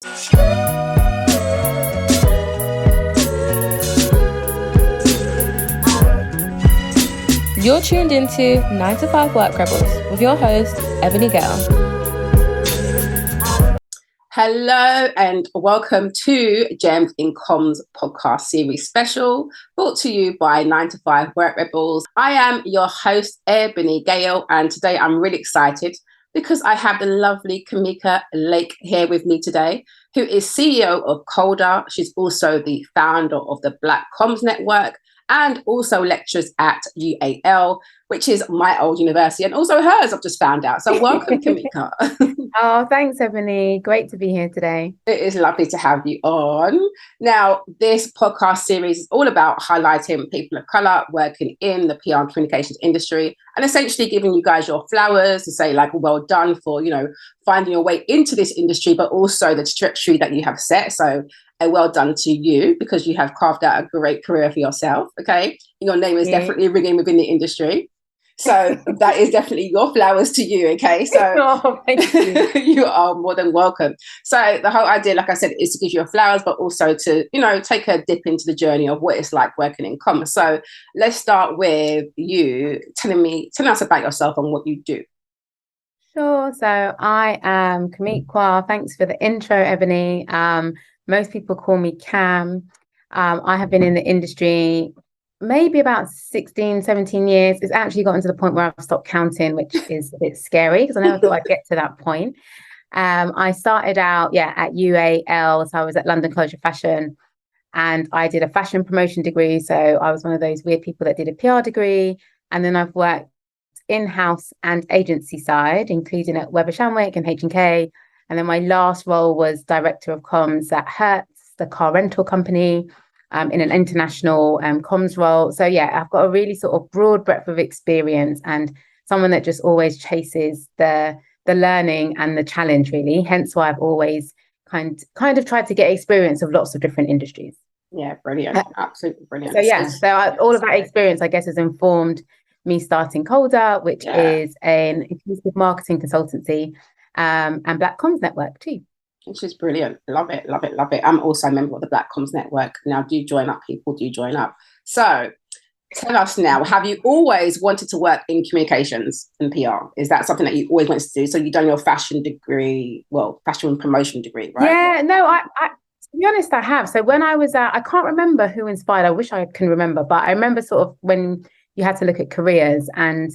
You're tuned into 9 to 5 Work Rebels with your host, Ebony Gale. Hello and welcome to Gems in Comms podcast series special, brought to you by 9 to 5 Work Rebels. I am your host, Ebony Gale, and today I'm really excited because I have the lovely Kamiqua Lake here with me today, who is CEO of Coldr. She's also the founder of the Black Comms Network and also lectures at UAL, which is my old university, and also hers, I've just found out. So welcome, Kamiqua. Oh, thanks, Ebony. Great to be here today. It is lovely to have you on. Now, this podcast series is all about highlighting people of colour working in the PR and communications industry, and essentially giving you guys your flowers to say, like, well done for, finding your way into this industry, but also the trajectory that you have set. So a well done to you, because you have carved out a great career for yourself. Okay. Your name is definitely ringing within the industry. So that is definitely your flowers to you. Okay. So thank you. You are more than welcome. So the whole idea, like I said, is to give you your flowers, but also to, take a dip into the journey of what it's like working in commerce. So let's start with you telling us about yourself and what you do. Sure. So I am Kamiqua. Thanks for the intro, Ebony. Most people call me Cam. I have been in the industry maybe about 16, 17 years. It's actually gotten to the point where I've stopped counting, which is a bit scary because I never thought I'd get to that point. I started out, at UAL. So I was at London College of Fashion, and I did a fashion promotion degree. So I was one of those weird people that did a PR degree. And then I've worked in-house and agency side, including at Weber Shandwick and H&K. And then my last role was director of comms at Hertz, the car rental company, in an international comms role. So I've got a really sort of broad breadth of experience, and someone that just always chases the learning and the challenge, really. Hence why I've always kind of tried to get experience of lots of different industries. Yeah, brilliant. Absolutely brilliant. So all of that experience, I guess, has informed me starting Coldr, which is an inclusive marketing consultancy, and Black Comms Network too. Which is brilliant. Love it, love it, love it. I'm also a member of the Black Comms Network. Now, do join up, people, do join up. So tell us now, have you always wanted to work in communications and PR? Is that something that you always wanted to do? So you've done your fashion promotion degree, right? Yeah, no, I to be honest, I have. So when I was I can't remember who inspired, I wish I can remember, but I remember sort of when you had to look at careers, and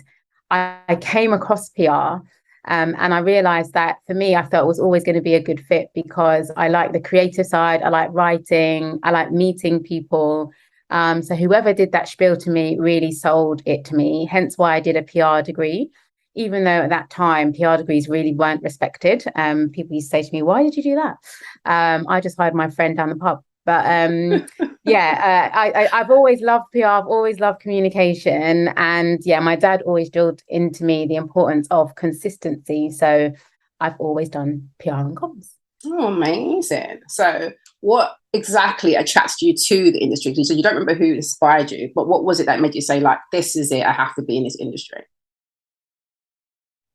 I came across PR. And I realized that for me, I felt it was always going to be a good fit because I like the creative side. I like writing. I like meeting people. So whoever did that spiel to me really sold it to me. Hence why I did a PR degree, even though at that time, PR degrees really weren't respected. People used to say to me, why did you do that? I just hired my friend down the pub. But I've always loved PR. I've always loved communication. And my dad always drilled into me the importance of consistency. So I've always done PR and comms. Oh, amazing. So what exactly attracts you to the industry? So you don't remember who inspired you, but what was it that made you say, like, this is it, I have to be in this industry?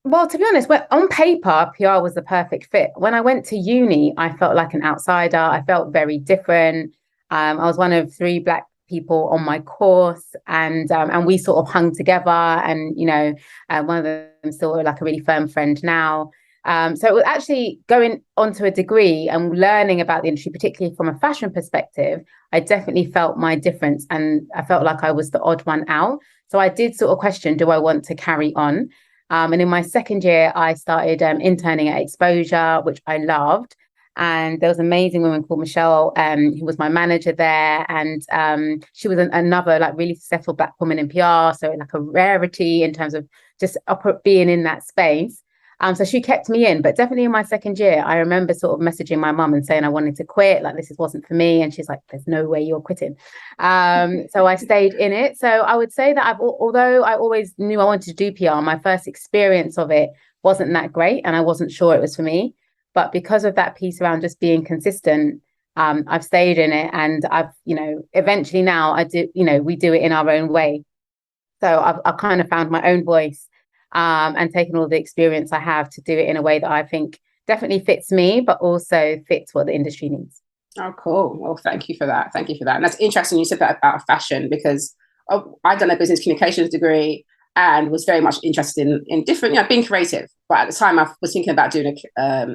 Well, to be honest, on paper, PR was the perfect fit. When I went to uni, I felt like an outsider. I felt very different. I was one of 3 Black people on my course, and we sort of hung together. And one of them still like a really firm friend now. So it was actually going onto a degree and learning about the industry, particularly from a fashion perspective. I definitely felt my difference, and I felt like I was the odd one out. So I did sort of question, do I want to carry on? And in my second year, I started interning at Exposure, which I loved. And there was an amazing woman called Michelle, who was my manager there. And she was another like really successful Black woman in PR. So like a rarity in terms of just being in that space. So she kept me in, but definitely in my second year, I remember sort of messaging my mum and saying I wanted to quit, like this wasn't for me. And she's like, there's no way you're quitting. So I stayed in it. So I would say that although I always knew I wanted to do PR, my first experience of it wasn't that great. And I wasn't sure it was for me. But because of that piece around just being consistent, I've stayed in it. And I've, eventually now I do, we do it in our own way. So I've kind of found my own voice and taken all the experience I have to do it in a way that I think definitely fits me, but also fits what the industry needs. Oh, cool. Well, thank you for that. Thank you for that. And that's interesting you said that about fashion, because I've done a business communications degree and was very much interested in different, being creative. But at the time, I was thinking about doing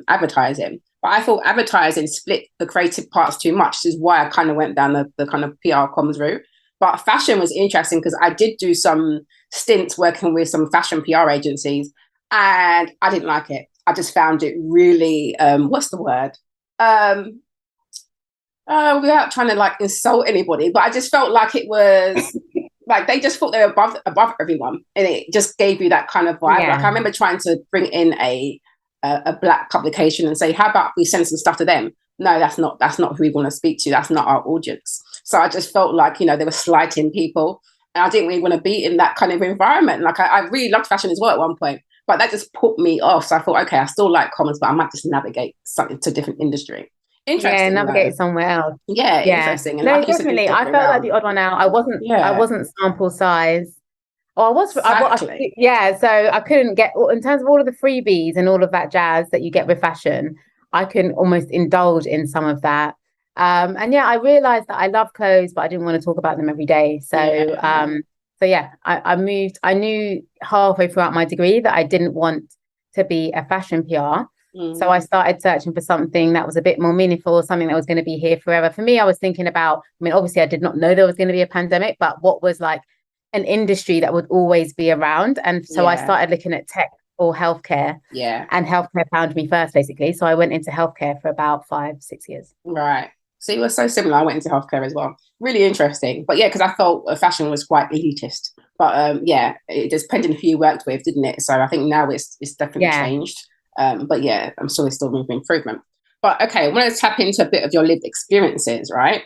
advertising. But I thought advertising split the creative parts too much. This is why I kind of went down the kind of PR comms route. But fashion was interesting because I did do some stints working with some fashion PR agencies, and I didn't like it. I just found it really, what's the word? Without trying to like insult anybody, but I just felt like it was like they just thought they were above everyone, and it just gave you that kind of vibe. Yeah. Like I remember trying to bring in a black publication and say, how about we send some stuff to them? No, that's not who we want to speak to. That's not our audience. So I just felt like, they were slighting people, and I didn't really want to be in that kind of environment. Like I really loved fashion as well at one point, but that just put me off. So I thought, okay, I still like commerce, but I might just navigate something to a different industry. Interesting. Yeah, navigate somewhere else. Yeah, interesting. And no, like definitely. I felt like the odd one out. I wasn't sample size. Oh, I was. Exactly. So I couldn't get, in terms of all of the freebies and all of that jazz that you get with fashion, I couldn't almost indulge in some of that. And yeah, I realized that I love clothes, but I didn't want to talk about them every day. So I moved. I knew halfway throughout my degree that I didn't want to be a fashion PR. So I started searching for something that was a bit more meaningful, something that was going to be here forever. For me, I was thinking about, obviously I did not know there was going to be a pandemic, but what was like an industry that would always be around. And so I started looking at tech or healthcare. Yeah. And healthcare found me first, basically. So I went into healthcare for about 5-6 years. Right. So it was so similar. I went into healthcare as well. Really interesting. But yeah, because I felt fashion was quite elitist. But it just depended on who you worked with, didn't it? So I think now it's definitely changed. But yeah, I'm sure there's still room for improvement. But okay, I want to tap into a bit of your lived experiences, right?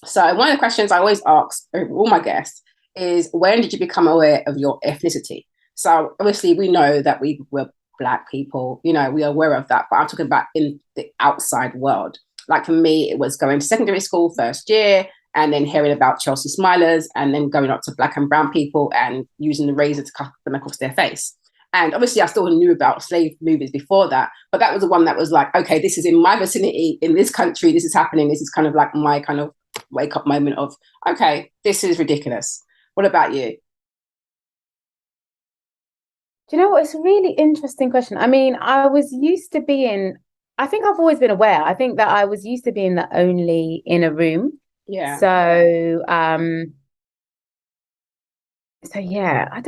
So one of the questions I always ask all my guests is, when did you become aware of your ethnicity? So obviously we know that we were Black people, we are aware of that, but I'm talking about in the outside world. Like for me, it was going to secondary school first year and then hearing about Chelsea Smilers and then going up to Black and brown people and using the razor to cut them across their face. And obviously I still knew about slave movies before that, but that was the one that was like, okay, this is in my vicinity, in this country, this is happening. This is kind of like my kind of wake up moment of, okay, this is ridiculous. What about you? Do you know what? It's a really interesting question. I think I've always been aware. I think that I was used to being the only in a room. Yeah. So yeah, I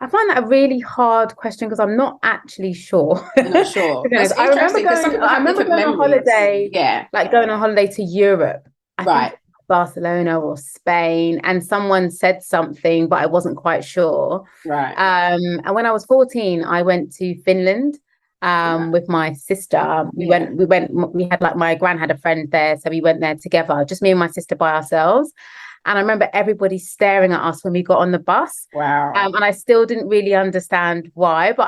find that a really hard question because I'm not actually sure. You're not sure. I remember going on holiday. Yeah. Like going on holiday to Europe. I think Barcelona or Spain, and someone said something, but I wasn't quite sure. Right. And when I was 14, I went to Finland with my sister. We had like, my gran had a friend there, so we went there together, just me and my sister by ourselves. And I remember everybody staring at us when we got on the bus. Wow. And I still didn't really understand why, but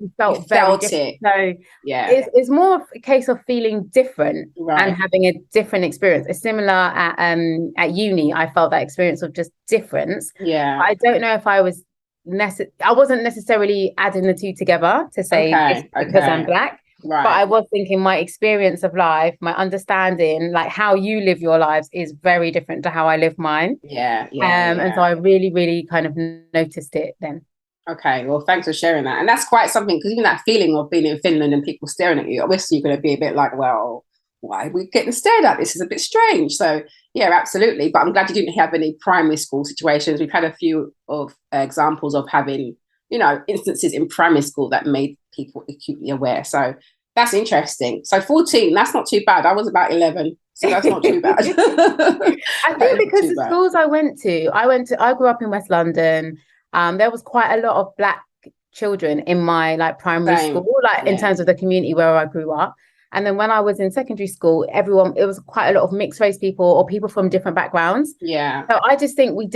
we felt very different. So yeah, it's more a case of feeling different and having a different experience. It's similar at uni. I felt that experience of just difference. Yeah. I don't know if I wasn't necessarily adding the two together to say because I'm Black. Right. But I was thinking my experience of life, my understanding, like how you live your lives is very different to how I live mine. Yeah. And so I really, really kind of noticed it then. Okay, well, thanks for sharing that. And that's quite something, because even that feeling of being in Finland and people staring at you, obviously you're going to be a bit like, well, why are we getting stared at? This is a bit strange. So yeah, absolutely. But I'm glad you didn't have any primary school situations. We've had a few of examples of having, instances in primary school that made people acutely aware. So that's interesting. So 14, that's not too bad. I was about 11, so that's not too bad. I think because the schools I grew up in West London. There was quite a lot of Black children in my primary school, in terms of the community where I grew up. And then when I was in secondary school, it was quite a lot of mixed race people or people from different backgrounds. Yeah. So I just think we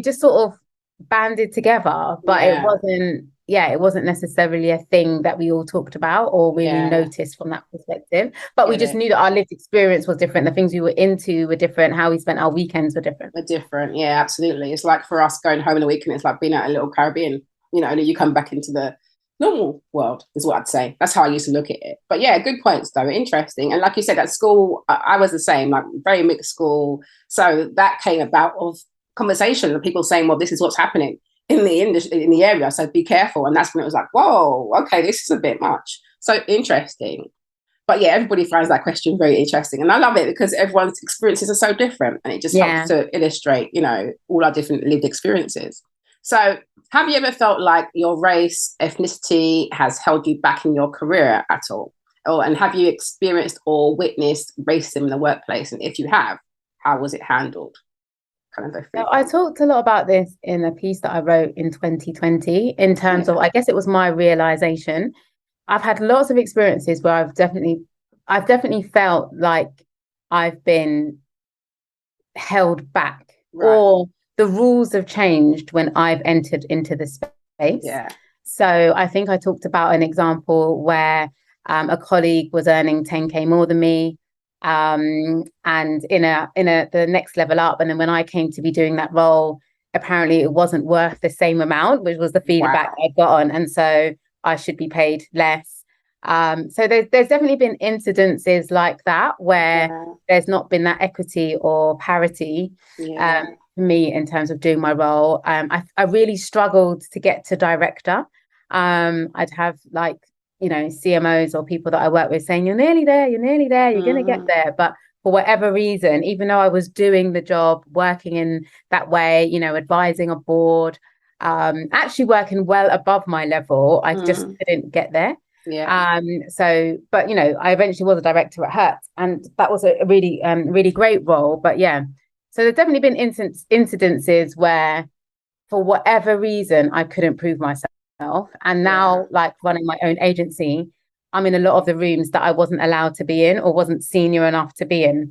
just sort of banded together, but it wasn't necessarily a thing that we all talked about or really noticed from that perspective. But we just knew that our lived experience was different. The things we were into were different. How we spent our weekends were different. Yeah, absolutely. It's like for us going home in a weekend, it's like being at a little Caribbean, and you come back into the normal world is what I'd say. That's how I used to look at it. But yeah, good points though. Interesting. And like you said, at school, I was the same, like very mixed school. So that came about of conversation of people saying, well, this is what's happening in the industry, in the area. So be careful. And that's when it was like, whoa, okay, this is a bit much. So interesting. But yeah, everybody finds that question very interesting. And I love it because everyone's experiences are so different. And it just helps to illustrate, all our different lived experiences. So have you ever felt like your race, ethnicity has held you back in your career at all? And have you experienced or witnessed racism in the workplace? And if you have, how was it handled? Kind of go through. So I talked a lot about this in a piece that I wrote in 2020 in terms of, I guess it was my realization. I've had lots of experiences where I've definitely felt like I've been held back, or the rules have changed when I've entered into the space. Yeah. So I think I talked about an example where a colleague was earning 10K more than me, and in the next level up. And then when I came to be doing that role, apparently it wasn't worth the same amount, which was the feedback I got on. And so I should be paid less. So there's definitely been incidences like that where there's not been that equity or parity for me in terms of doing my role. I really struggled to get to director. I'd have CMOs or people that I work with saying, you're nearly there, you're going to get there. But for whatever reason, even though I was doing the job, working in that way, advising a board, actually working well above my level, I just couldn't get there. But I eventually was a director at Hertz, and that was a really really great role. But so there's definitely been incidences where for whatever reason I couldn't prove myself, and now like running my own agency, I'm in a lot of the rooms that I wasn't allowed to be in or wasn't senior enough to be in,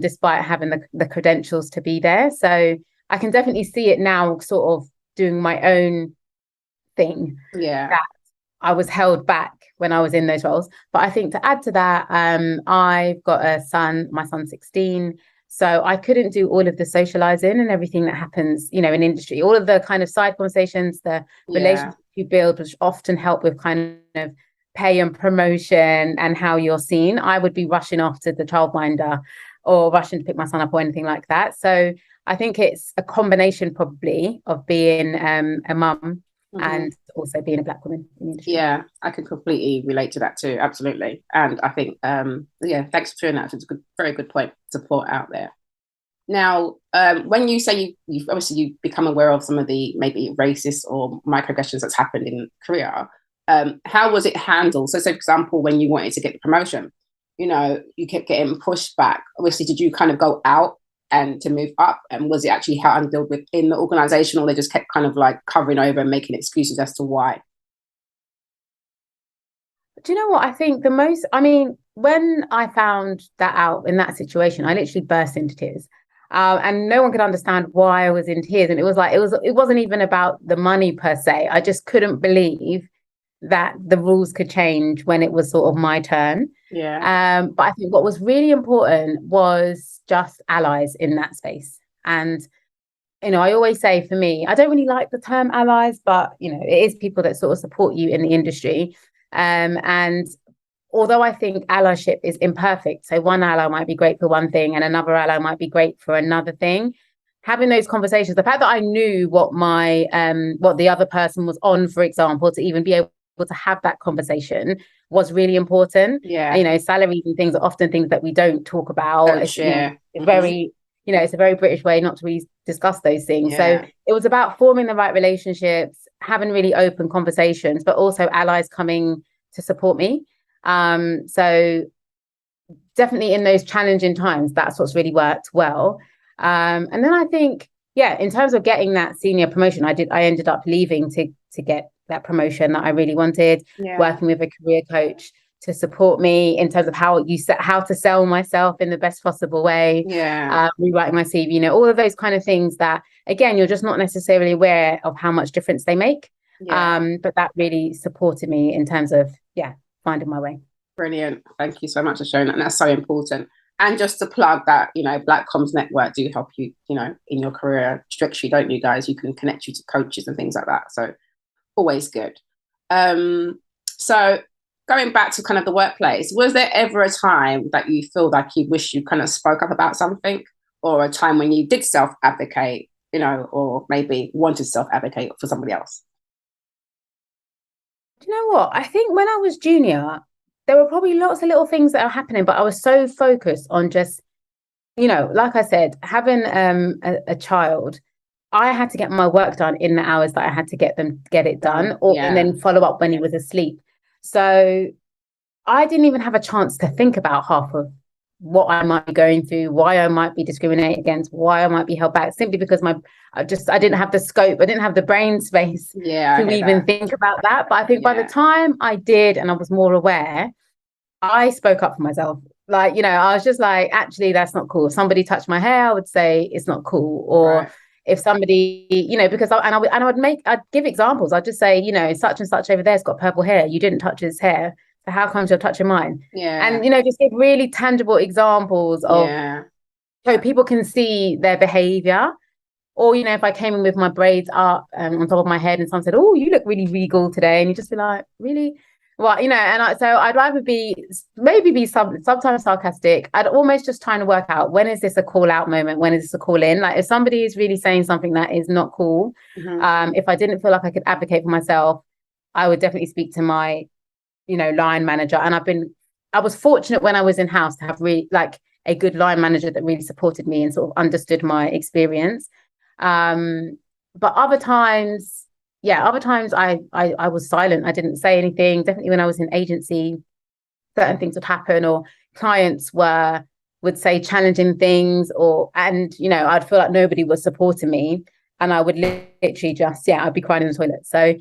despite having the credentials to be there. So I can definitely see it now, sort of doing my own thing. That I was held back when I was in those roles. But I think to add to that, I've got a son, my son's 16. So I couldn't do all of the socializing and everything that happens, in industry, all of the kind of side conversations, the relationships you build, which often help with kind of pay and promotion and how you're seen. I would be rushing off to the childminder or rushing to pick my son up or anything like that. So I think it's a combination probably of being a mum and also being a Black woman in the industry. Yeah, I can completely relate to that too. Absolutely. And I think, thanks for sharing that. It's a very good point to put out there. Now, when you say you've obviously become aware of some of the maybe racist or microaggressions that's happened in Korea, how was it handled? So, say, for example, when you wanted to get the promotion, you kept getting pushed back. Obviously, did you kind of go out and to move up, and was it actually handled within the organization, or they just kept kind of like covering over and making excuses as to why? Do you know what I think when I found that out in that situation, I literally burst into tears, and no one could understand why I was in tears. And it wasn't even about the money per se. I just couldn't believe that the rules could change when it was sort of my turn. But I think what was really important was just allies in that space. And I always say, for me, I don't really like the term allies, but it is people that sort of support you in the industry. And although I think allyship is imperfect, so one ally might be great for one thing and another ally might be great for another thing, having those conversations, the fact that I knew what the other person was on, for example, to even be able to have that conversation was really important. Salaries and things are often things that we don't talk about. It's very, it's a very British way not to really discuss those things. So it was about forming the right relationships, having really open conversations, but also allies coming to support me. So definitely in those challenging times, that's what's really worked well. And then I think, in terms of getting that senior promotion, I ended up leaving to get that promotion that I really wanted, working with a career coach to support me in terms of how to sell myself in the best possible way, rewriting my CV, all of those kind of things that, again, you're just not necessarily aware of how much difference they make. But that really supported me in terms of, finding my way. Brilliant. Thank you so much for sharing that. And that's so important. And just to plug that, Black Comms Network do help you, in your career trajectory, don't you guys? You can connect you to coaches and things like that. So always good. So going back to kind of the workplace, was there ever a time that you feel like you wish you kind of spoke up about something, or a time when you did self-advocate, or maybe wanted to self-advocate for somebody else? Do you know what? I think when I was junior, there were probably lots of little things that are happening, but I was so focused on just, like I said, having a child. I had to get my work done in the hours that I had to get it done, and then follow up when he was asleep. So I didn't even have a chance to think about half of what I might be going through, why I might be discriminated against, why I might be held back, simply because I didn't have the scope, I didn't have the brain space to even think about that. But I think by the time I did and I was more aware, I spoke up for myself. Like, I was just like, actually, that's not cool. If somebody touched my hair, I would say it's not cool. Or if somebody, because I'd give examples. I'd just say, such and such over there's got purple hair. You didn't touch his hair. So how come you're touching mine? Yeah. And, just give really tangible examples of so people can see their behavior. Or, if I came in with my braids up on top of my head and someone said, oh, you look really regal today. And you just be like, really? Well, so I'd rather be sometimes sarcastic. I'd almost just trying to work out, when is this a call out moment? When is this a call in? Like, if somebody is really saying something that is not cool, if I didn't feel like I could advocate for myself, I would definitely speak to my, line manager. And I was fortunate when I was in house to have really like a good line manager that really supported me and sort of understood my experience. But other times I was silent. I didn't say anything. Definitely when I was in agency, certain things would happen, or clients would say challenging things, I'd feel like nobody was supporting me, and I would literally just, I'd be crying in the toilet. So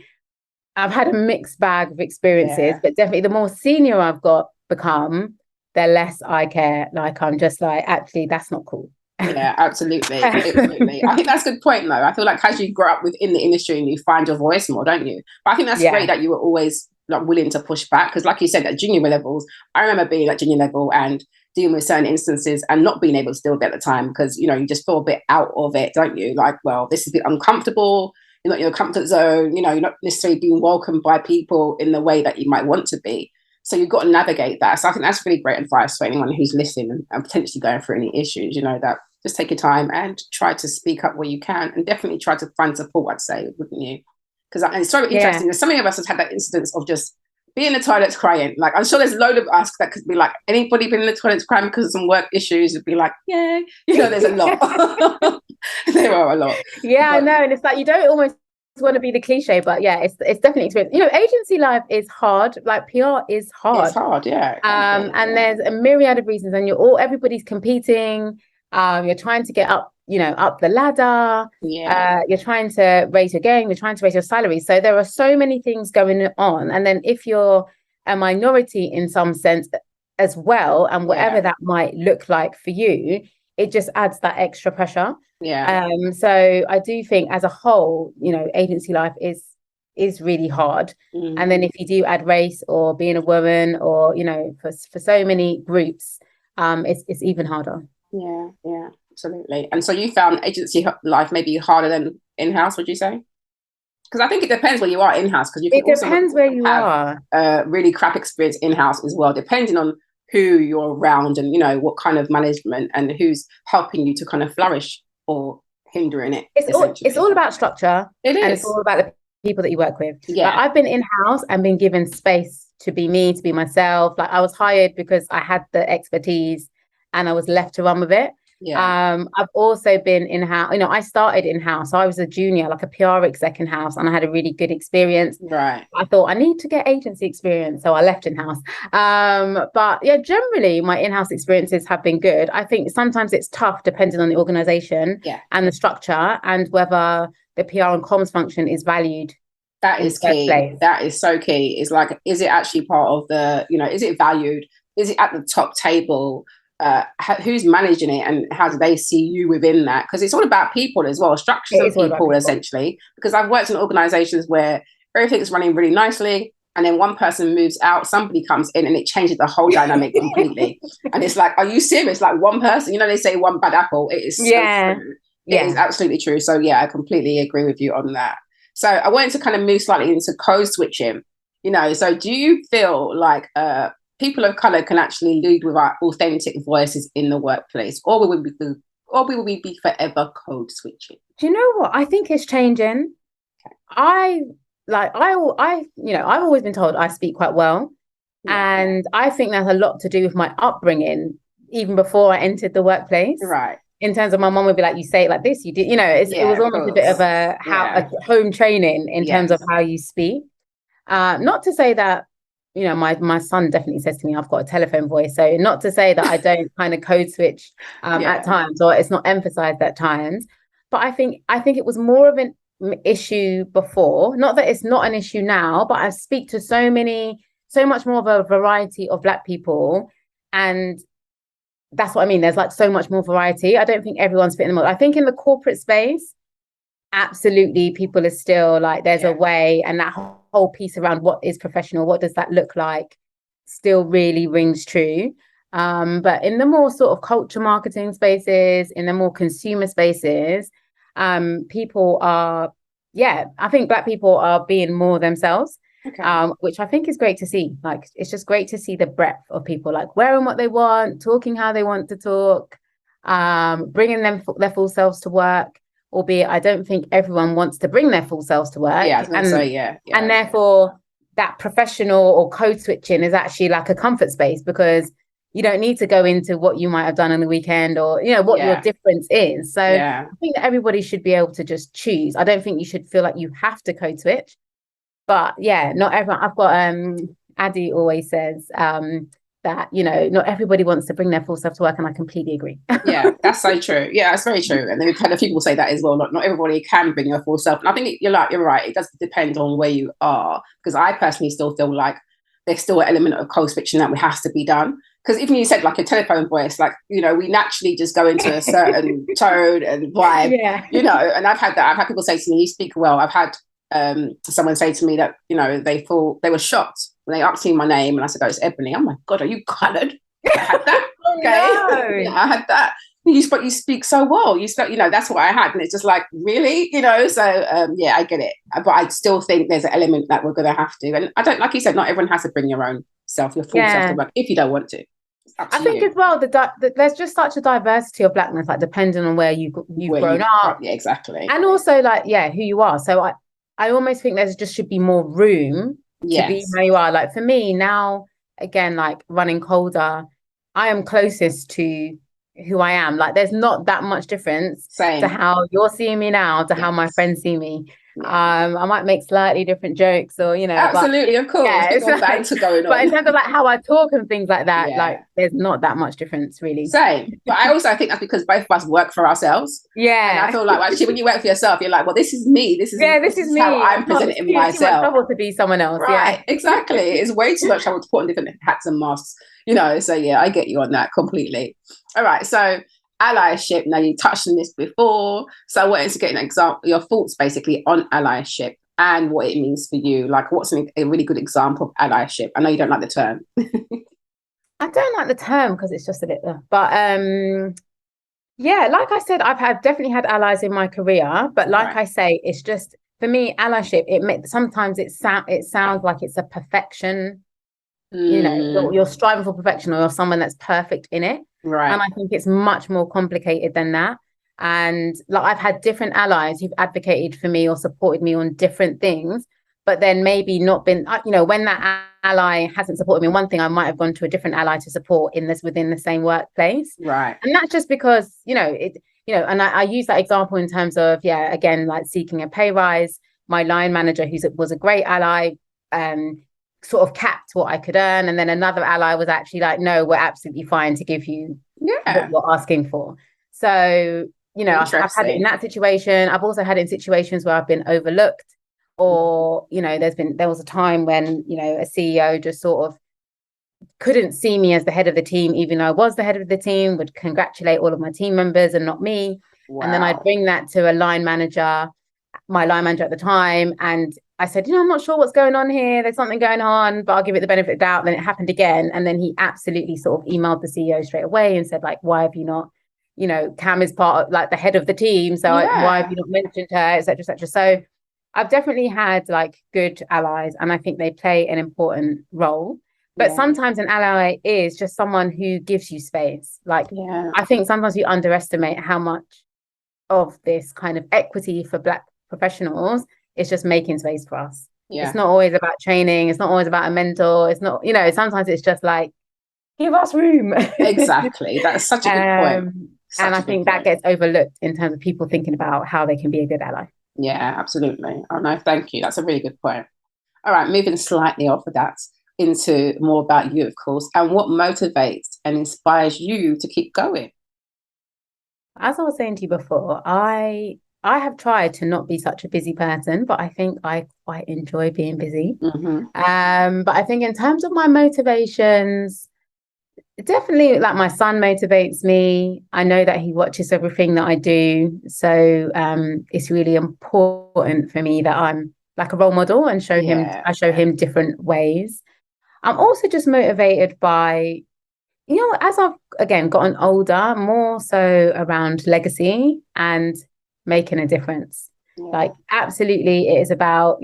I've had a mixed bag of experiences, but definitely the more senior I've become, the less I care. Like, I'm just like, actually, that's not cool. Yeah, absolutely. Absolutely. I think that's a good point, though. I feel like as you grow up within the industry and you find your voice more, don't you? But I think that's great that you were always like willing to push back, because like you said, at junior levels, I remember being at junior level and dealing with certain instances and not being able to deal with it at the time, because, you just feel a bit out of it, don't you? Like, well, this is a bit uncomfortable. You're not in your comfort zone. You're not necessarily being welcomed by people in the way that you might want to be. So you've got to navigate that. So I think that's really great advice for anyone who's listening and potentially going through any issues, that just take your time and try to speak up where you can, and definitely try to find support, I'd say, wouldn't you? Because it's so interesting. There's so many of us have had that incidence of just being in the toilets crying. Like, I'm sure there's a load of us that could be like, anybody been in the toilets crying because of some work issues? Would be like, yeah, there's a lot. There are a lot. Yeah, I know. And it's like, you don't almost want to be the cliche, but it's definitely experience. Agency life is hard. Like, PR is hard. It's hard, yeah. And there's a myriad of reasons, and everybody's competing. You're trying to get up, up the ladder. You're trying to raise your game. You're trying to raise your salary. So there are so many things going on. And then if you're a minority in some sense as well, and whatever that might look like for you, it just adds that extra pressure. So I do think as a whole, agency life is really hard. And then if you do add race or being a woman, or for so many groups, it's even harder. Yeah, absolutely. And so you found agency life maybe harder than in-house, would you say? Because I think it depends where you are in-house, because it depends where you are. Really crap experience in-house as well, depending on who you're around and what kind of management and who's helping you to kind of flourish or hindering it. It's all about structure. It is. And it's all about the people that you work with. Like, I've been in-house and been given space to be me, to be myself. Like, I was hired because I had the expertise and I was left to run with it. I've also been in-house. I started in-house. So I was a junior, like a PR exec in-house, and I had a really good experience. Right. I thought I need to get agency experience, so I left in-house. But generally my in-house experiences have been good. I think sometimes it's tough depending on the organization and the structure, and whether the PR and comms function is valued. That is key. That is so key. It's like, is it actually part of the, is it valued? Is it at the top table? Who's managing it, and how do they see you within that? Because it's all about people as well, structures of people essentially. Because I've worked in organizations where everything's running really nicely, and then one person moves out, somebody comes in, and it changes the whole dynamic completely. And it's like, are you serious? Like, one person, they say one bad apple. It is so true. It is absolutely true. So I completely agree with you on that. So I wanted to kind of move slightly into code switching. So do you feel like people of color can actually lead with our authentic voices in the workplace, or will we be forever code switching? Do you know what? I think it's changing. Okay. I've always been told I speak quite well. Yeah. And I think that's a lot to do with my upbringing, even before I entered the workplace. Right. In terms of my mom would be like, you say it like this, you do, it was almost a bit of a home training in terms of how you speak. Not to say that, my son definitely says to me, I've got a telephone voice. So not to say that I don't kind of code switch at times, or it's not emphasized at times. But I think it was more of an issue before. Not that it's not an issue now, but I speak to so much more of a variety of Black people. And that's what I mean. There's like so much more variety. I don't think everyone's fitting the mold. I think in the corporate space, absolutely, people are still like, there's a way, and that whole piece around what is professional, what does that look like, still really rings true. But in the more sort of culture marketing spaces, in the more consumer spaces, people are, I think Black people are being more themselves. Okay. Which I think is great to see. Like, it's just great to see the breadth of people, like wearing what they want, talking how they want to talk, bringing their full selves to work. Albeit, I don't think everyone wants to bring their full selves to work. Yeah, I was going to say, and therefore, that professional or code switching is actually like a comfort space, because you don't need to go into what you might have done on the weekend, or what your difference is. So I think that everybody should be able to just choose. I don't think you should feel like you have to code switch. But not everyone. I've got Addy always says that not everybody wants to bring their full self to work, and I completely agree. Yeah, that's so true. Yeah, that's very true. And then we've had a few people say that as well. Not everybody can bring their full self. And I think you're right. It does depend on where you are, because I personally still feel like there's still an element of code switching that has to be done. Because even you said like a telephone voice, like, we naturally just go into a certain tone and vibe, and I've had that. I've had people say to me, you speak well. I've had someone say to me that, they were shocked when they asked me my name, and I said, oh, it's Ebony. Oh my God, are you coloured? I had that. Okay. I had that. You speak so well. You spoke, that's what I had. And it's just like, really? So I get it. But I still think there's an element that we're going to have to. And I don't, like you said, not everyone has to bring your own self, your full self to work if you don't want to. I think as well, there's just such a diversity of Blackness, like depending on where you've grown up. Yeah, exactly. And also like, who you are. So I almost think there just should be more room to be how you are. Like for me now, again, like running Coldr, I am closest to who I am. Like there's not that much difference to how you're seeing me now to how my friends see me. I might make slightly different jokes, or absolutely, of course, it's like, banter going on. But in terms of like how I talk and things like that, like there's not that much difference really. Same. But I also think that's because both of us work for ourselves. And I feel like actually when you work for yourself, you're like, well, this is me. This is me. How I'm presenting myself. It's too much trouble to be someone else. Right. Exactly. It's way too much trouble to put on different hats and masks. So I get you on that completely. All right. So allyship. Now you touched on this before, so I wanted to get an example, your thoughts basically on allyship and what it means for you. Like, what's a really good example of allyship? I know you don't like the term. I don't like the term because it's just a bit, but like I said, I've definitely had allies in my career, but like I say, it's just for me, allyship. Sometimes it sounds like it's a perfection. You're striving for perfection, or you're someone that's perfect in it. Right. And I think it's much more complicated than that. And like I've had different allies who've advocated for me or supported me on different things, but then maybe not been, when that ally hasn't supported me in one thing, I might have gone to a different ally to support within the same workplace. Right. And that's just because, and I use that example in terms of, again, like seeking a pay rise. My line manager, was a great ally, sort of capped what I could earn, and then another ally was actually like, no, we're absolutely fine to give you what you're asking for. So I've had it in that situation. I've also had it in situations where I've been overlooked, or there was a time when a CEO just sort of couldn't see me as the head of the team, even though I was the head of the team, would congratulate all of my team members and not me. Wow. And then I'd bring that to my line manager at the time, and I said, I'm not sure what's going on here. There's something going on, but I'll give it the benefit of the doubt. Then it happened again. And then he absolutely sort of emailed the CEO straight away and said, like, why have you not, Cam is part of like the head of the team. So why have you not mentioned her, et cetera, et cetera. So I've definitely had like good allies, and I think they play an important role. But sometimes an ally is just someone who gives you space. Like, I think sometimes we underestimate how much of this kind of equity for Black professionals is just making space for us. It's not always about training. It's not always about a mentor. It's not, sometimes it's just like, give us room. Exactly. That's such a good point. And I think that gets overlooked in terms of people thinking about how they can be a good ally. Yeah, absolutely. Oh, no, thank you. That's a really good point. All right, moving slightly off of that into more about you, of course, and what motivates and inspires you to keep going. As I was saying to you before, I have tried to not be such a busy person, but I think I quite enjoy being busy. But I think in terms of my motivations, definitely like my son motivates me. I know that he watches everything that I do. So it's really important for me that I'm like a role model and show him different ways. I'm also just motivated by, as I've again gotten older, more so around legacy and making a difference. Like, absolutely, it is about,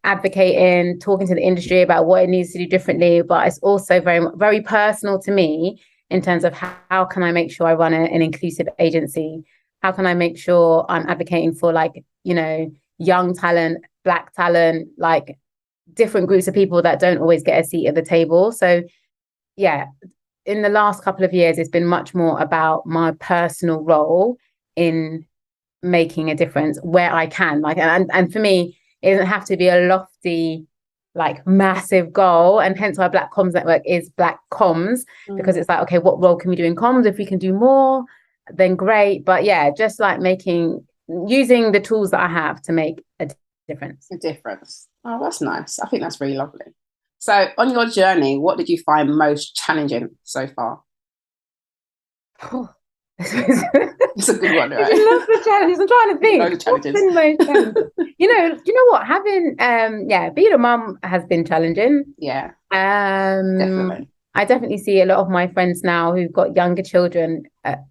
advocating, talking to the industry about what it needs to do differently. But it's also very, very personal to me in terms of how can I make sure I run an inclusive agency? How can I make sure I'm advocating for, like, young talent, Black talent, like different groups of people that don't always get a seat at the table. So, in the last couple of years, it's been much more about my personal role in making a difference where I can. Like, and for me, it doesn't have to be a lofty, like massive goal. And hence why Black Comms Network is Black Comms, because it's like, okay, what role can we do in comms? If we can do more, then great. But just like using the tools that I have to make a difference. A difference. Oh, that's nice. I think that's really lovely. So on your journey, what did you find most challenging so far? It's a good one, right? Lots of challenges. I'm trying to think. Loads of challenges. You know what? Having being a mum has been challenging. Yeah. Definitely. I definitely see a lot of my friends now who've got younger children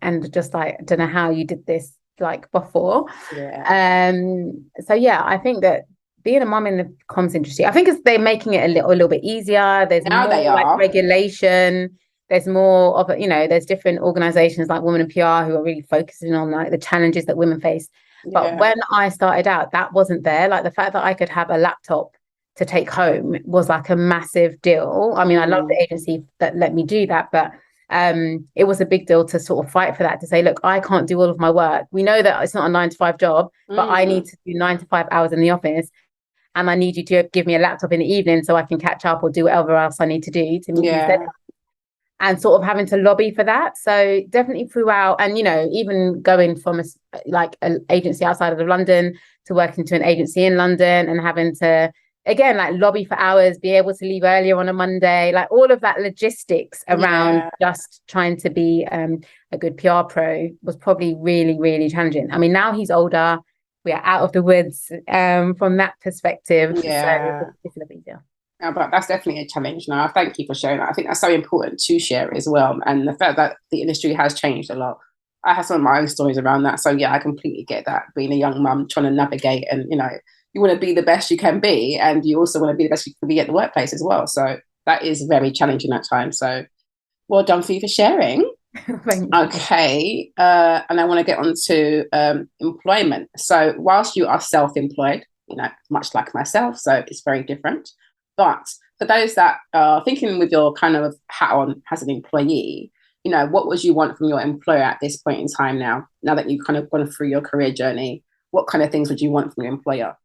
and just like, I don't know how you did this like before. Yeah. So I think that being a mum in the comms industry, I think they're making it a little bit easier. There's now more like regulation. There's more of there's different organizations like Women in PR who are really focusing on like the challenges that women face. But when I started out, that wasn't there. Like the fact that I could have a laptop to take home was like a massive deal. I mean, I love the agency that let me do that, but it was a big deal to sort of fight for that, to say, look, I can't do all of my work. We know that it's not a 9-to-5 job, but I need to do 9 to 5 hours in the office. And I need you to give me a laptop in the evening so I can catch up or do whatever else I need to do to meet these deadlines. And sort of having to lobby for that. So definitely throughout, and even going from an agency outside of London to working to an agency in London and having to again like lobby for hours, be able to leave earlier on a Monday, like all of that logistics around just trying to be a good PR pro was probably really, really challenging. I mean, now he's older, we are out of the woods from that perspective. So it's a little easier. Yeah, but that's definitely a challenge now. Thank you for sharing that. I think that's so important to share as well. And the fact that the industry has changed a lot. I have some of my own stories around that. So I completely get that. Being a young mum, trying to navigate, and you want to be the best you can be, and you also want to be the best you can be at the workplace as well. So that is very challenging at times. So well done for you for sharing. Okay. And I want to get on to employment. So whilst you are self-employed, much like myself, so it's very different. But for those that are thinking with your kind of hat on as an employee, what would you want from your employer at this point in time now that you've kind of gone through your career journey? What kind of things would you want from your employer?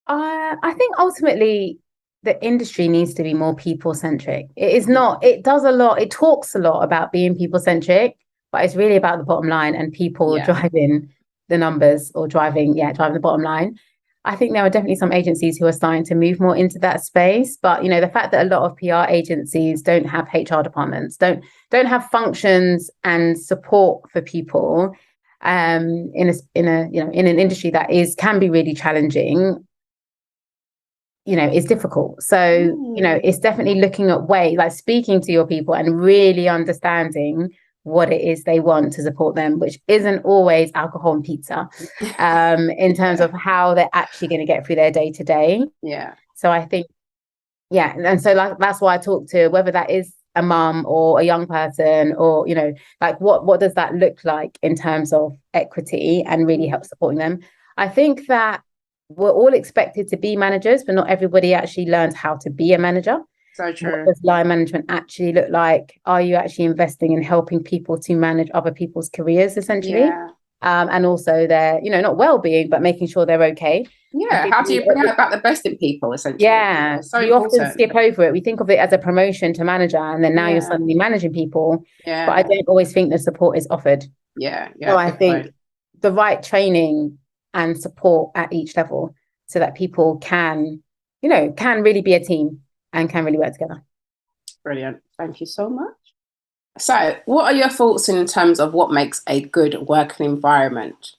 I think ultimately the industry needs to be more people-centric. It is not, it does a lot, it talks a lot about being people-centric, but it's really about the bottom line and people driving the numbers or driving the bottom line. I think there are definitely some agencies who are starting to move more into that space. But, the fact that a lot of PR agencies don't have HR departments, don't have functions and support for people in an industry that can be really challenging, is difficult. So, it's definitely looking at ways, like speaking to your people and really understanding what it is they want to support them, which isn't always alcohol and pizza, in terms of how they're actually going to get through their day to day. Yeah. So I think, yeah. And so like, that's why I talk to, whether that is a mum or a young person, or, you know, like what does that look like in terms of equity and really help supporting them. I think that we're all expected to be managers, but not everybody actually learns how to be a manager. So true. What does line management actually look like? Are you actually investing in helping people to manage other people's careers, essentially? Yeah. And also their, you know, not well-being, but making sure they're okay. Yeah. How do you bring out about the best in people, essentially? Yeah. It's so we important. often skip over it. We think of it as a promotion to manager, and then now you're suddenly managing people. Yeah. But I don't always think the support is offered. Yeah. Yeah. So I think the right training and support at each level, so that people can, you know, can really be a team and can really work together. Brilliant. Thank you so much. So what are your thoughts in terms of what makes a good working environment?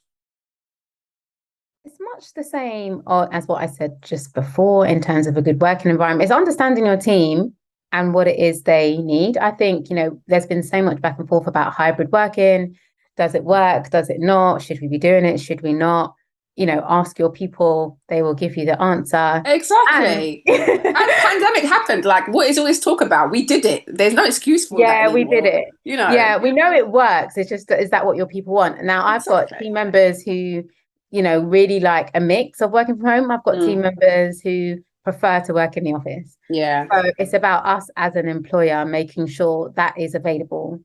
It's much the same as what I said just before in terms of a good working environment. It's understanding your team and what it is they need. I think, you know, there's been so much back and forth about hybrid working. Does it work? Does it not? Should we be doing it? Should we not? You know, ask your people, they will give you the answer. Exactly. And pandemic happened. Like, what is always talk about? We did it. There's no excuse for that anymore. We did it. You know. Yeah, we know it works. It's just, is that what your people want? Now, I've got team members who, you know, really like a mix of working from home. I've got team members who prefer to work in the office. Yeah. So it's about us as an employer making sure that is available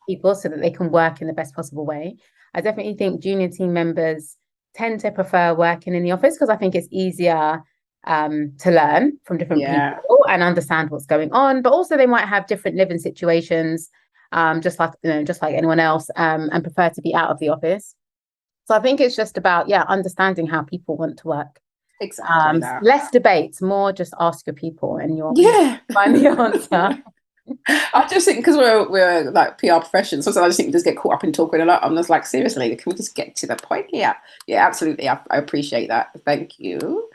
people, so that they can work in the best possible way. I definitely think junior team members tend to prefer working in the office because I think it's easier to learn from different people and understand what's going on. But also they might have different living situations, just like anyone else, and prefer to be out of the office. So I think it's just about understanding how people want to work. Exactly. Less debates, more just ask your people and you'll find the answer. I just think because we're like PR professions, sometimes I just think we just get caught up in talking a lot. I'm just like, seriously, can we just get to the point here? Yeah, absolutely. I appreciate that. Thank you.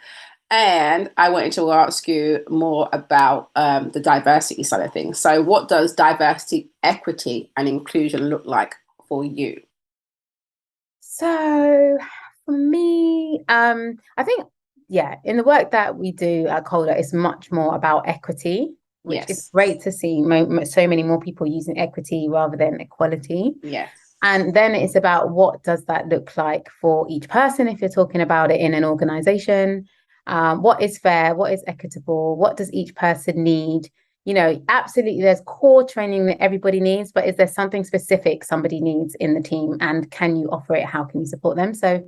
And I wanted to ask you more about the diversity side of things. So what does diversity, equity and inclusion look like for you? So for me, I think, in the work that we do at Coldr, it's much more about equity, which is great to see so many more people using equity rather than equality. Yes. And then it's about what does that look like for each person if you're talking about it in an organization. What is fair? What is equitable? What does each person need? You know, absolutely, there's core training that everybody needs, but is there something specific somebody needs in the team? And can you offer it? How can you support them? So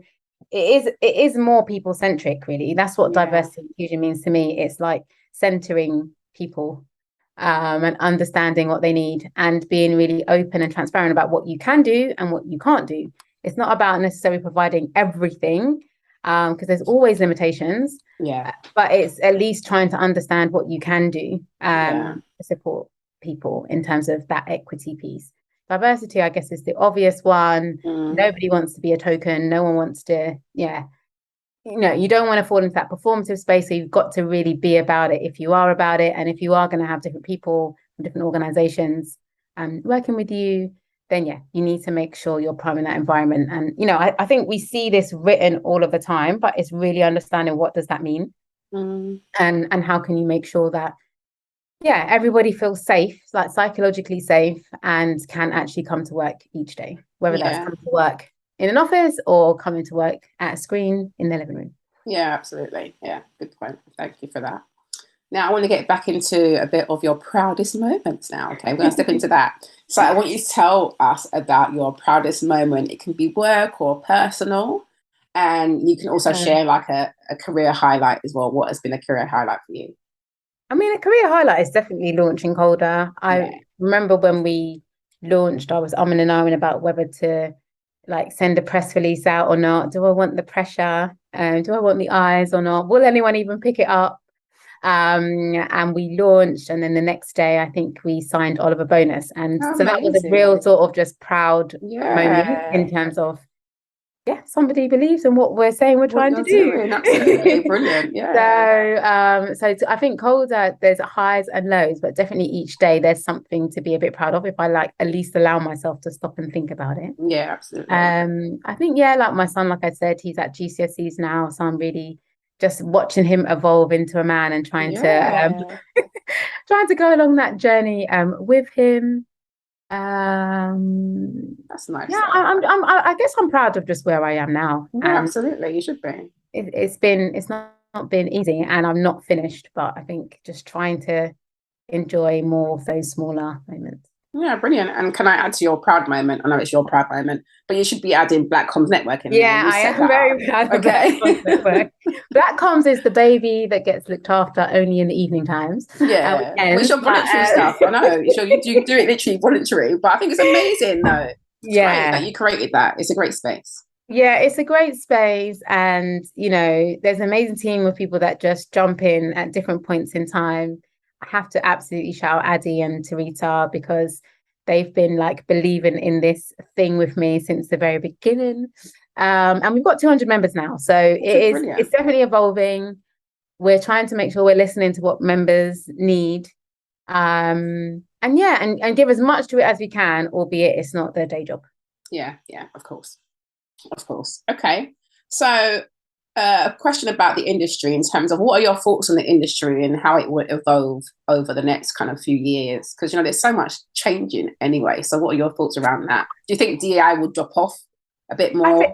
it is more people centric, really. That's what diversity and inclusion means to me. It's like centering people and understanding what they need and being really open and transparent about what you can do and what you can't do. It's not about necessarily providing everything, because there's always limitations. But it's at least trying to understand what you can do to support people in terms of that equity piece. Diversity, I guess, is the obvious one. Nobody wants to be a token. No one wants to, you know, you don't want to fall into that performative space. So you've got to really be about it if you are about it. And if you are going to have different people from different organizations working with you, then you need to make sure you're priming that environment. And, you know, I think we see this written all of the time, but it's really understanding what does that mean and how can you make sure that, everybody feels safe, like psychologically safe, and can actually come to work each day, whether that's coming to work in an office or coming to work at a screen in their living room. Yeah, absolutely. Yeah, good point. Thank you for that. Now I want to get back into a bit of your proudest moments now. Okay, we're going to step into that. So I want you to tell us about your proudest moment. It can be work or personal. And you can also share like a career highlight as well. What has been a career highlight for you? I mean, a career highlight is definitely launching Coldr. I remember when we launched, I was umming and ahhing about whether to like send a press release out or not. Do I want the pressure? Do I want the eyes or not? Will anyone even pick it up? And we launched, and then the next day I think we signed Oliver Bonus, and so that was a real sort of just proud moment in terms of somebody believes in what we're saying we're trying to do. Absolutely brilliant. Yeah. So I think Coldr, there's highs and lows, but definitely each day there's something to be a bit proud of if I like at least allow myself to stop and think about it. Yeah, absolutely. I think like my son, like I said, he's at GCSEs now, so I'm really just watching him evolve into a man and trying to go along that journey with him. That's nice. Yeah, I guess I'm proud of just where I am now. Yeah, absolutely. You should be. It's not been easy, and I'm not finished, but I think just trying to enjoy more of those smaller moments. Yeah, brilliant. And can I add to your proud moment? I know it's your proud moment, but you should be adding Black Comms Network in there. Yeah, I am very proud of Black Comms Network. Black Comms is the baby that gets looked after only in the evening times. Yeah, which are voluntary stuff. I know. So you do it literally voluntary, but I think it's amazing though. It's great that you created that. It's a great space. Yeah, it's a great space, and there's an amazing team of people that just jump in at different points in time. I have to absolutely shout out Addy and Tarita because they've been like believing in this thing with me since the very beginning. And we've got 200 members now, so it's definitely evolving. We're trying to make sure we're listening to what members need, and give as much to it as we can, albeit it's not their day job. Yeah, of course. Okay, so a question about the industry in terms of what are your thoughts on the industry and how it would evolve over the next kind of few years? Because there's so much changing anyway. So what are your thoughts around that? Do you think DEI will drop off a bit more? I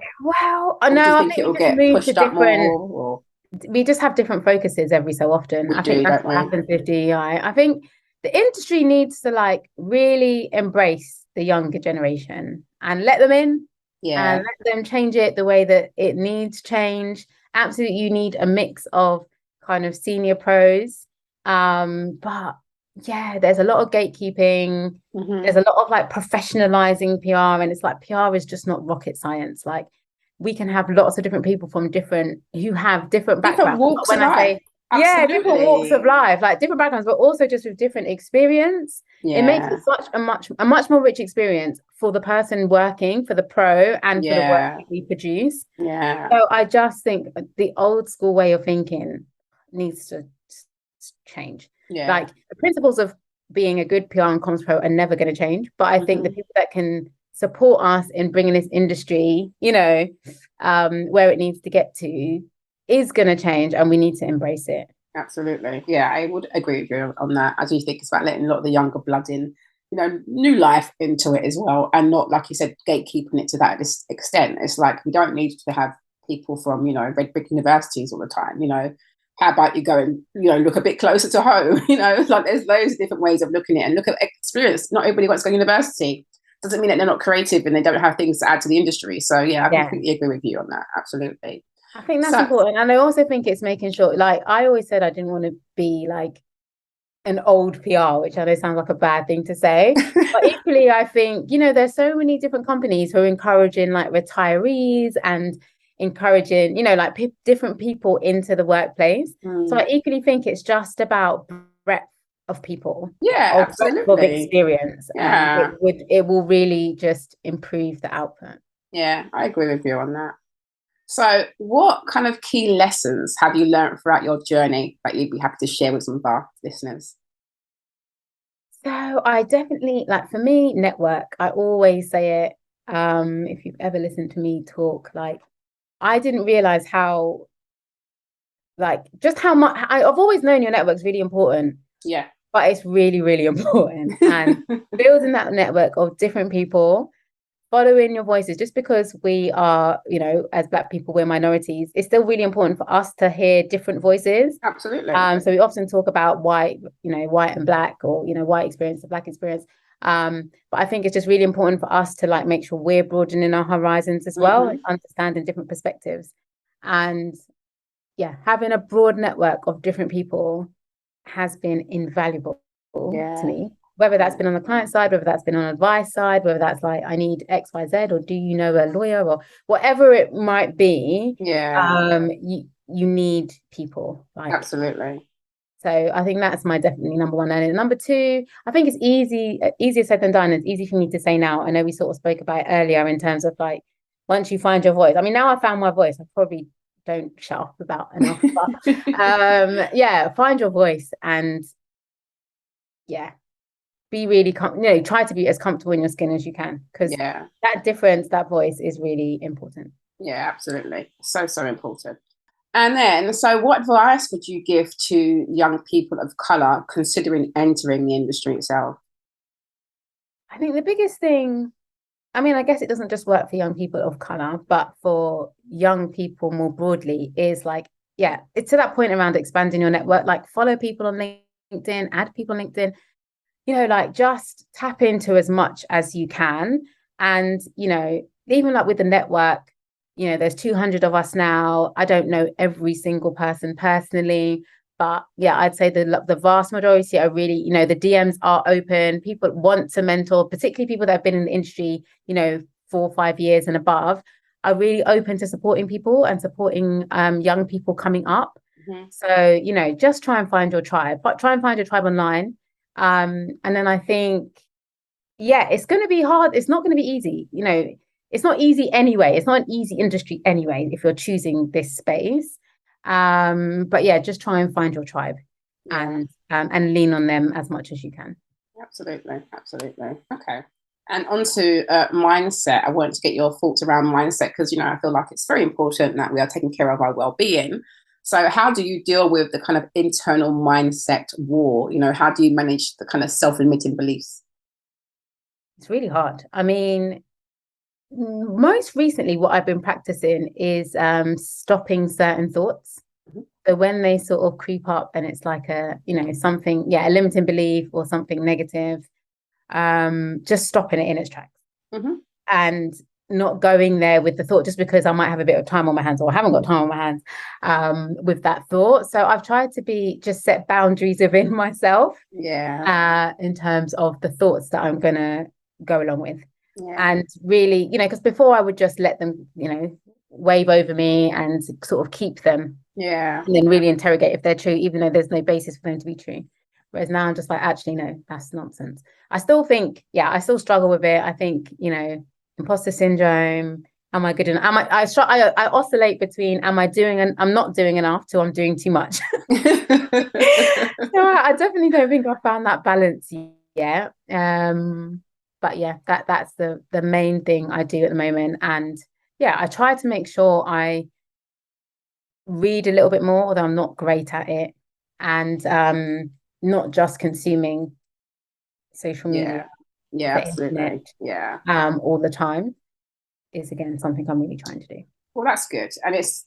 think it will get pushed up more. We just have different focuses every so often. I think that's what happens with DEI. I think the industry needs to like really embrace the younger generation and let them in. Yeah, and let them change it the way that it needs change. Absolutely, you need a mix of kind of senior pros. But yeah, there's a lot of gatekeeping. There's a lot of like professionalizing PR, and it's like PR is just not rocket science. Like we can have lots of different people who have different backgrounds. Different walks of life, like different backgrounds, but also just with different experience. It makes it such a much more rich experience for the person working, for the pro, and for the work that we produce. Yeah. So I just think the old school way of thinking needs to change. Yeah. Like the principles of being a good PR and comms pro are never going to change, but I think the people that can support us in bringing this industry, where it needs to get to, is going to change, and we need to embrace it. Absolutely. Yeah, I would agree with you on that. I do think it's about letting a lot of the younger blood in, new life into it as well, and not, like you said, gatekeeping it to that extent. It's like we don't need to have people from, red brick universities all the time. How about you go and, look a bit closer to home? Like there's loads of different ways of looking at it, and look at experience. Not everybody wants to go to university. Doesn't mean that they're not creative and they don't have things to add to the industry. So yeah, I completely agree with you on that. Absolutely. I think that's important. And I also think it's making sure, like I always said, I didn't want to be like an old PR, which I know sounds like a bad thing to say. But equally, I think, there's so many different companies who are encouraging like retirees and encouraging, different people into the workplace. So I equally think it's just about breadth of people. Yeah, absolutely. Of experience. Yeah. And it will really just improve the output. Yeah, I agree with you on that. So what kind of key lessons have you learned throughout your journey that you'd be happy to share with some of our listeners? So I definitely, for me, network. I always say it. If you've ever listened to me talk, I didn't realize how, just how much, I've always known your network's really important. Yeah. But it's really, really important. And building that network of different people, following your voices, just because we are, as Black people, we're minorities, it's still really important for us to hear different voices. Absolutely. So we often talk about white and Black, or, white experience, the Black experience. But I think it's just really important for us to make sure we're broadening our horizons as well, and understanding different perspectives. And having a broad network of different people has been invaluable to me. Whether that's been on the client side, whether that's been on advice side, whether that's I need X, Y, Z, or do you know a lawyer, or whatever it might be. Yeah. You need people. Absolutely. So I think that's my definitely number one learning. Number two, I think it's easier said than done. It's easy for me to say now. I know we sort of spoke about it earlier in terms of one once you find your voice, I mean, now I found my voice, I probably don't shut up about enough, but yeah, find your voice and yeah, be really, try to be as comfortable in your skin as you can, because that difference, that voice is really important. Yeah, absolutely. So, so important. And then, so what advice would you give to young people of colour considering entering the industry itself? I think the biggest thing, I mean, I guess it doesn't just work for young people of colour, but for young people more broadly, is like, yeah, it's to that point around expanding your network, like follow people on LinkedIn, add people on LinkedIn, like just tap into as much as you can. And, even like with the network, there's 200 of us now. I don't know every single person personally, but yeah, I'd say the vast majority are really, the DMs are open. People want to mentor, particularly people that have been in the industry, 4 or 5 years and above, are really open to supporting people and supporting young people coming up. Mm-hmm. So, just try and find your tribe, but try and find your tribe online. And then I think, yeah, it's going to be hard. It's not going to be easy. It's not easy anyway. It's not an easy industry anyway, if you're choosing this space. But yeah, just try and find your tribe and lean on them as much as you can. Absolutely. Absolutely. Okay. And onto mindset. I want to get your thoughts around mindset because, I feel like it's very important that we are taking care of our well-being. So how do you deal with the kind of internal mindset war? How do you manage the kind of self-limiting beliefs? It's really hard. I mean, most recently, what I've been practicing is stopping certain thoughts. Mm-hmm. So when they sort of creep up and it's like something, a limiting belief or something negative, just stopping it in its tracks. Mm-hmm. And not going there with the thought just because I might have a bit of time on my hands or I haven't got time on my hands with that thought. So I've tried to just set boundaries within myself. Yeah. In terms of the thoughts that I'm going to go along with. Yeah. And really, because before I would just let them, wave over me and sort of keep them. Yeah. And then really interrogate if they're true, even though there's no basis for them to be true. Whereas now I'm just like, actually, no, that's nonsense. I still think, I still struggle with it. I think, imposter syndrome. Am I good enough? I oscillate between am I doing and I'm not doing enough to I'm doing too much. So I definitely don't think I found that balance yet. But yeah, that's the main thing I do at the moment. And yeah, I try to make sure I read a little bit more, although I'm not great at it, and not just consuming social media. Yeah, absolutely. Internet, all the time is again something I'm really trying to do. Well, that's good, and it's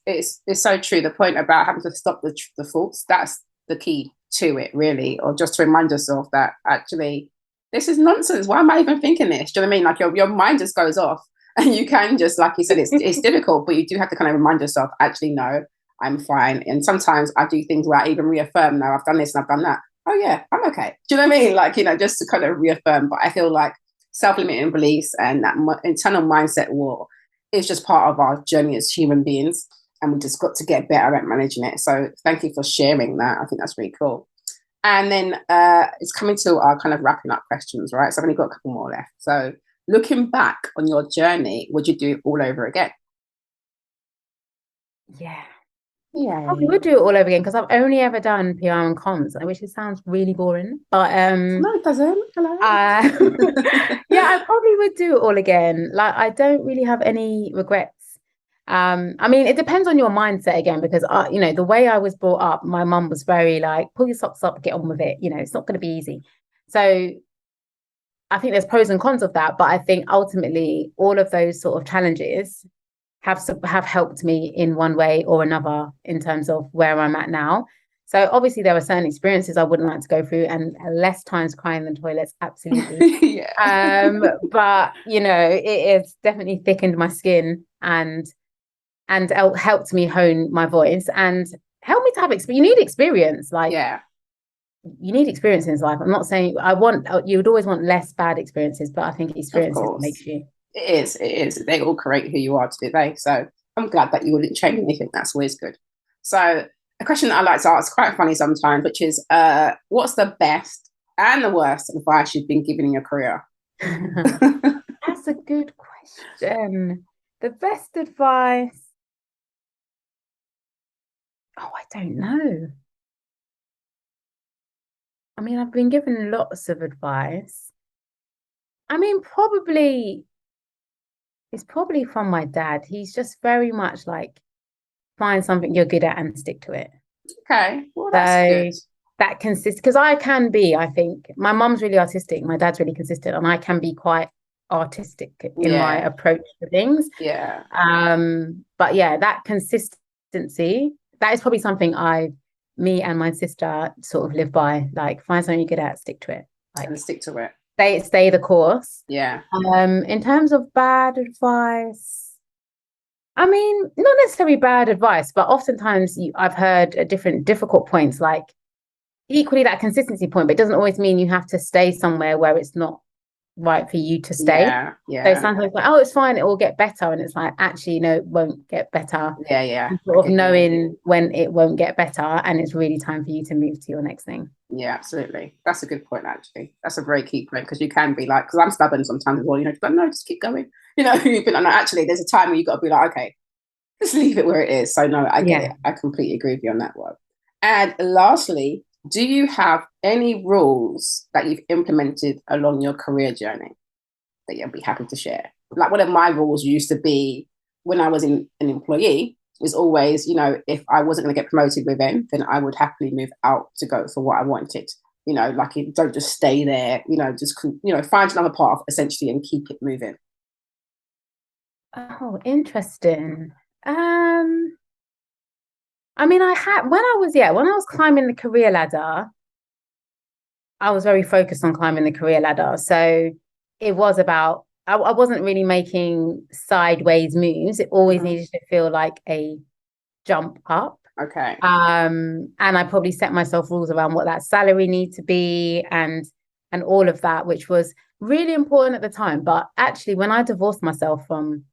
so true. The point about having to stop the thoughts, that's the key to it, really, or just to remind yourself that actually this is nonsense. Why am I even thinking this? Do you know what I mean? Like your mind just goes off, and you can just, like you said, it's difficult, but you do have to kind of remind yourself, actually, no, I'm fine. And sometimes I do things where I even reaffirm, no, I've done this and I've done that. Oh yeah, I'm okay. Do you know what I mean? Like, just to kind of reaffirm. But I feel like self-limiting beliefs and that internal mindset war is just part of our journey as human beings. And we just got to get better at managing it. So thank you for sharing that. I think that's really cool. And then it's coming to our kind of wrapping up questions, right? So I've only got a couple more left. So looking back on your journey, would you do it all over again? Yeah. I probably would do it all over again because I've only ever done PR and comms, which sounds really boring. But no, it doesn't. Hello. Yeah, I probably would do it all again. Like I don't really have any regrets. I mean, it depends on your mindset again, because the way I was brought up, my mum was very like, pull your socks up, get on with it. It's not going to be easy. So I think there's pros and cons of that, but I think ultimately all of those sort of challenges have helped me in one way or another in terms of where I'm at now. So obviously there are certain experiences I wouldn't like to go through, and less times crying than toilets, absolutely. But it has definitely thickened my skin and helped me hone my voice and helped me to have experience. You need experience, you need experience in life. I'm not saying you would always want less bad experiences, but I think experience makes you. It is. They all create who you are today. So I'm glad that you wouldn't change anything. That's always good. So a question that I like to ask, quite funny sometimes, which is, what's the best and the worst advice you've been given in your career? That's a good question. The best advice. Oh, I don't know. I mean, I've been given lots of advice. I mean, it's probably from my dad. He's just very much like, find something you're good at and stick to it. Okay, well, that's good. That consists, because I think my mum's really artistic, my dad's really consistent, and I can be quite artistic in my approach to things. Yeah. But yeah, that consistency, that is probably something me and my sister sort of live by. Like, find something you're good at, stick to it. Like, and stick to it. Stay the course. Yeah. In terms of bad advice, I mean, not necessarily bad advice, but oftentimes I've heard at different difficult points, like equally that consistency point, but it doesn't always mean you have to stay somewhere where it's not right for you to stay. So sometimes like, oh, it's fine, it will get better. And it's like, actually, no, it won't get better. Yeah. Sort of knowing when it won't get better and it's really time for you to move to your next thing. Yeah, absolutely. That's a good point, actually. That's a very key point, because you can be like, because I'm stubborn sometimes as well, but no, just keep going. You've been like, no, actually, there's a time where you've got to be like, okay, just leave it where it is. So no, I get it. I completely agree with you on that one. And lastly, do you have any rules that you've implemented along your career journey that you'll be happy to share? Like, one of my rules used to be, when I was an employee, was always, if I wasn't going to get promoted within, then I would happily move out to go for what I wanted. Like, don't just stay there, just, find another path essentially and keep it moving. Oh, interesting. I mean, when I was climbing the career ladder, I was very focused on climbing the career ladder. So it was about, I wasn't really making sideways moves. It always needed to feel like a jump up. Okay. And I probably set myself rules around what that salary needed to be and all of that, which was really important at the time. But actually, when I divorced myself from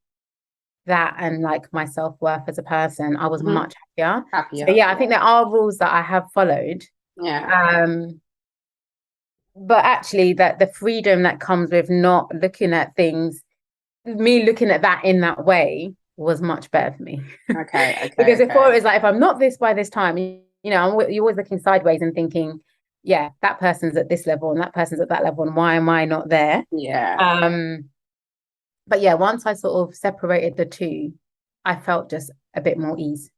that and like my self-worth as a person, I was much happier. So yeah, I think there are rules that I have followed. Yeah. But actually that the freedom that comes with not looking at things, me looking at that in that way was much better for me. Okay. Because before it was like, if I'm not this by this time, you're always looking sideways and thinking, yeah, that person's at this level and that person's at that level, and why am I not there? Yeah. But yeah, once I sort of separated the two, I felt just a bit more ease.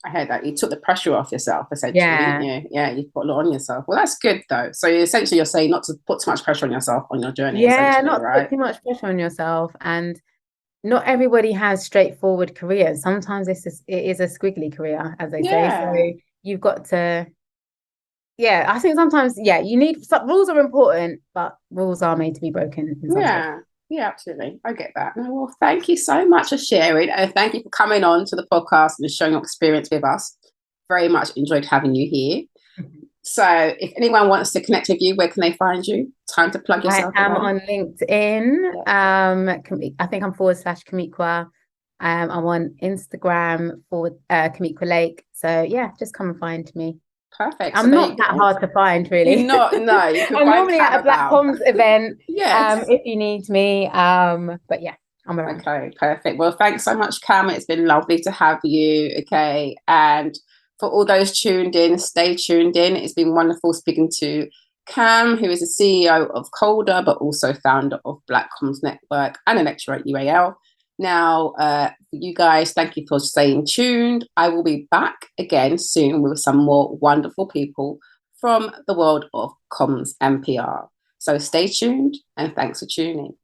I heard that. You took the pressure off yourself, essentially. Yeah, you put a lot on yourself. Well, that's good, though. So essentially you're saying not to put too much pressure on yourself on your journey. Yeah, not to put too much pressure on yourself. And not everybody has straightforward careers. Sometimes it is a squiggly career, as they say. So you've got to, I think sometimes, you need, rules are important, but rules are made to be broken. Yeah, absolutely. I get that. No, well, thank you so much for sharing, and thank you for coming on to the podcast and sharing your experience with us. Very much enjoyed having you here. So if anyone wants to connect with you, where can they find you? Time to plug yourself. I am on LinkedIn. I think I'm /Kamiqua. I'm on Instagram for Kamiqua Lake. So yeah, just come and find me. Perfect. I'm not that hard to find, really. You're not, no. You can I'm normally at a Black Comms event. Yes. If you need me. But yeah, I'm around. Okay, perfect. Well, thanks so much, Cam. It's been lovely to have you. Okay. And for all those tuned in, stay tuned in. It's been wonderful speaking to Cam, who is the CEO of Coldr, but also founder of Black Comms Network and a lecturer at UAL. Now, you guys, thank you for staying tuned. I will be back again soon with some more wonderful people from the world of comms and PR. So stay tuned, and thanks for tuning.